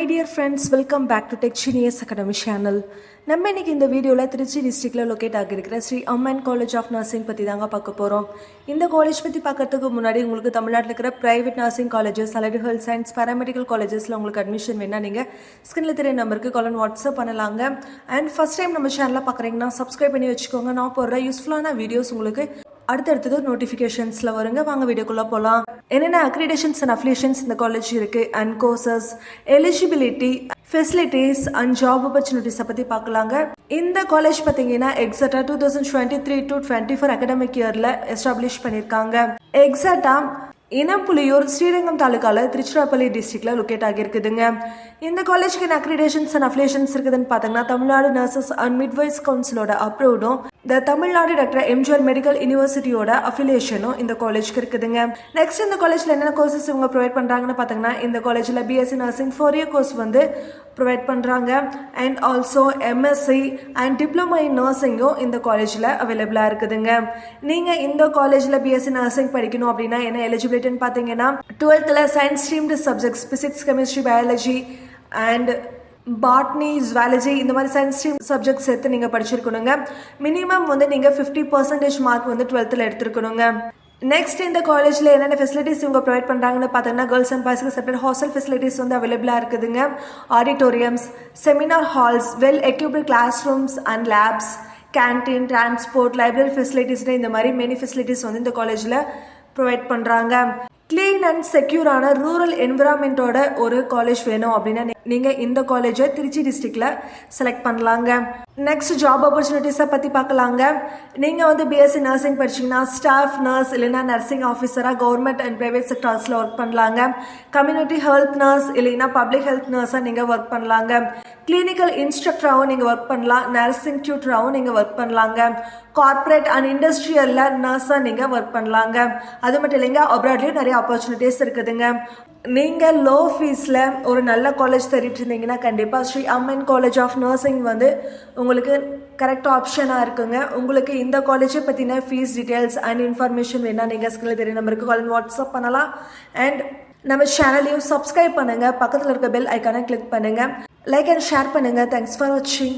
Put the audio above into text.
Hi dear friends, welcome back to Tech Genius Academy channel. நம்ம இன்னைக்கு இந்த வீடியோவில் திருச்சி டிஸ்ட்ரிக்டில் லொக்கேட் ஆகியிருக்கிற Sri Amman college of nursing பற்றி தாங்க பார்க்க போகிறோம். இந்த காலேஜ் பற்றி பார்க்கறதுக்கு முன்னாடி உங்களுக்கு தமிழ்நாட்டில் இருக்கிற ப்ரைவேட் நர்சிங் காலேஜஸ் அல்லது ஹெல்த் சயின்ஸ் பேராமெடிக்கல் காலேஜஸில் உங்களுக்கு அட்மிஷன் வேணால் நீங்கள் ஸ்கிரீனில் தெரிய நம்பருக்கு கால் வாட்ஸ்அப் பண்ணலாங்க. அண்ட் ஃபஸ்ட் டைம் நம்ம சேனலில் பார்க்குறீங்கன்னா சப்ஸ்கிரைப் பண்ணி வச்சுக்கோங்க. நான் போடுற யூஸ்ஃபுல்லான வீடியோஸ் உங்களுக்கு அடுத்தடுத்தது நோட்டிஃபிகேஷன்ஸில் வருங்க. வாங்க வீடியோக்குள்ளே போகலாம். என்னென்ன அக்ரிடேஷன்ஸ் அண்ட் அஃபிலியேஷன்ஸ் இந்த காலேஜ் இருக்குது and courses, eligibility, facilities and job ஆப்பர்ச்சுனிட்டிஸை பற்றி பார்க்கலாங்க. இந்த காலேஜ் பார்த்தீங்கன்னா எக்ஸாக்டாக 2023-24 அகடமிக் இயரில் எஸ்டாப்ளிஷ் பண்ணியிருக்காங்க. எக்ஸாக்டாக இனம்புலியூர் ஸ்ரீரங்கம் தாலுக்காவில் திருச்சிராப்பள்ளி டிஸ்ட்ரிக்டில் லொக்கேட் ஆகியிருக்குதுங்க. இந்த காலேஜுக்கு என்ன அக்ரிடேஷன்ஸ் அண்ட் அஃபிலியேஷன்ஸ் இருக்குதுன்னு பார்த்தீங்கன்னா தமிழ்நாடு நர்சஸ் அண்ட் மிட்வைஸ் கவுன்சிலோட அப்ரூவ்டும் இந்த தமிழ்நாடு டாக்டர் எம்ஜிஆர் மெடிக்கல் யூனிவர்சிட்டியோட அஃபிலியேஷனும் இந்த காலேஜுக்கு இருக்குதுங்க. நெக்ஸ்ட் இந்த காலேஜில் என்னென்ன கோர்சஸ் இவங்க ப்ரொவைட் பண்ணுறாங்கன்னு பார்த்தீங்கன்னா இந்த காலேஜில் பிஎஸ்சி நர்சிங் 4 இயர் கோர்ஸ் வந்து ப்ரொவைட் பண்ணுறாங்க. And also MSc and diploma in நர்சிங்கும் இந்த காலேஜில் அவைலபிளாக இருக்குதுங்க. நீங்கள் இந்த காலேஜில் பிஎஸ்சி நர்சிங் படிக்கணும் அப்படின்னா என்ன எலிஜிபிலிட்டின்னு பார்த்தீங்கன்னா 12th science streamed subjects physics, chemistry, biology and botany, zoology இந்த மாதிரி சயின்ஸ் ஸ்ட்ரீம் சப்ஜெக்ட்ஸ் எடுத்து நீங்கள் படிச்சிருக்கணுங்க. மினிமம் வந்து நீங்கள் 50% மார்க் வந்து 12th எடுத்துருக்கணுங்க. நெக்ஸ்ட் இந்த காலேஜில் என்னென்ன ஃபெசிலிட்டிஸ் இவங்க ப்ரொவைட் பண்ணுறாங்கன்னு பார்த்தீங்கன்னா கேர்ள்ஸ் அண்ட் பாய்ஸ்க்கு செப்பரேட் ஹாஸ்டல் ஃபெசிலிட்டிஸ் வந்து அவைலபிளாக இருக்குதுங்க. Auditoriums, seminar halls, well equipped classrooms and labs, canteen, transport, library ஃபெசிலிட்டிஸ்னு இந்த மாதிரி மெனி ஃபெசிலிட்டிஸ் வந்து இந்த காலேஜில் ப்ரொவைட் பண்ணுறாங்க. கிளீன் அண்ட் செக்யூரான ரூரல் என்விரான்மெண்ட்டோட ஒரு காலேஜ் வேணும் அப்படின்னா நீங்கள் இந்த காலேஜை திருச்சி டிஸ்ட்ரிக்டில் செலக்ட் பண்ணலாங்க. நெக்ஸ்ட் ஜாப் ஆப்பர்ச்சுனிட்டிஸை பற்றி பார்க்கலாங்க. நீங்கள் வந்து பிஎஸ்சி நர்சிங் படிச்சிங்கன்னா ஸ்டாஃப் நர்ஸ் இல்லைன்னா நர்சிங் ஆஃபீஸராக கவர்மெண்ட் அண்ட் ப்ரைவேட் செக்டார்ஸில் ஒர்க் பண்ணலாங்க. கம்யூனிட்டி ஹெல்த் நர்ஸ் இல்லைன்னா பப்ளிக் ஹெல்த் நர்ஸாக நீங்கள் ஒர்க் பண்ணலாங்க. கிளினிக்கல் இன்ஸ்ட்ரக்டராகவும் நீங்கள் ஒர்க் பண்ணலாம். நர்சிங் டியூட்டராகவும் நீங்கள் ஒர்க் பண்ணலாங்க. கார்பரேட் அண்ட் இண்டஸ்ட்ரியலில் நர்ஸாக நீங்கள் ஒர்க் பண்ணலாங்க. அது மட்டும் இல்லைங்க, அப்ராட்லேயும் நிறைய ஆப்பர்ச்சுனிட்டிஸ் இருக்குதுங்க. நீங்கள் லோ ஃபீஸில் ஒரு நல்ல காலேஜ் தேடிட்டு இருந்தீங்கன்னா கண்டிப்பாக Sri Amman college of nursing வந்து உங்களுக்கு கரெக்ட் ஆப்ஷனாக இருக்குங்க. உங்களுக்கு இந்த காலேஜை பற்றின ஃபீஸ் டீட்டெயில்ஸ் அண்ட் இன்ஃபர்மேஷன் வேணால் நீங்கள் ஸ்கிரீனில் தெரிய நம்பருக்கு கால் வாட்ஸ்அப் பண்ணலாம். அண்ட் நம்ம சேனலையும் சப்ஸ்கிரைப் பண்ணுங்கள். பக்கத்தில் இருக்க பெல் ஐக்கானை கிளிக் பண்ணுங்கள். லைக் அண்ட் ஷேர் பண்ணுங்கள். தேங்க்ஸ் ஃபார் வாட்சிங்.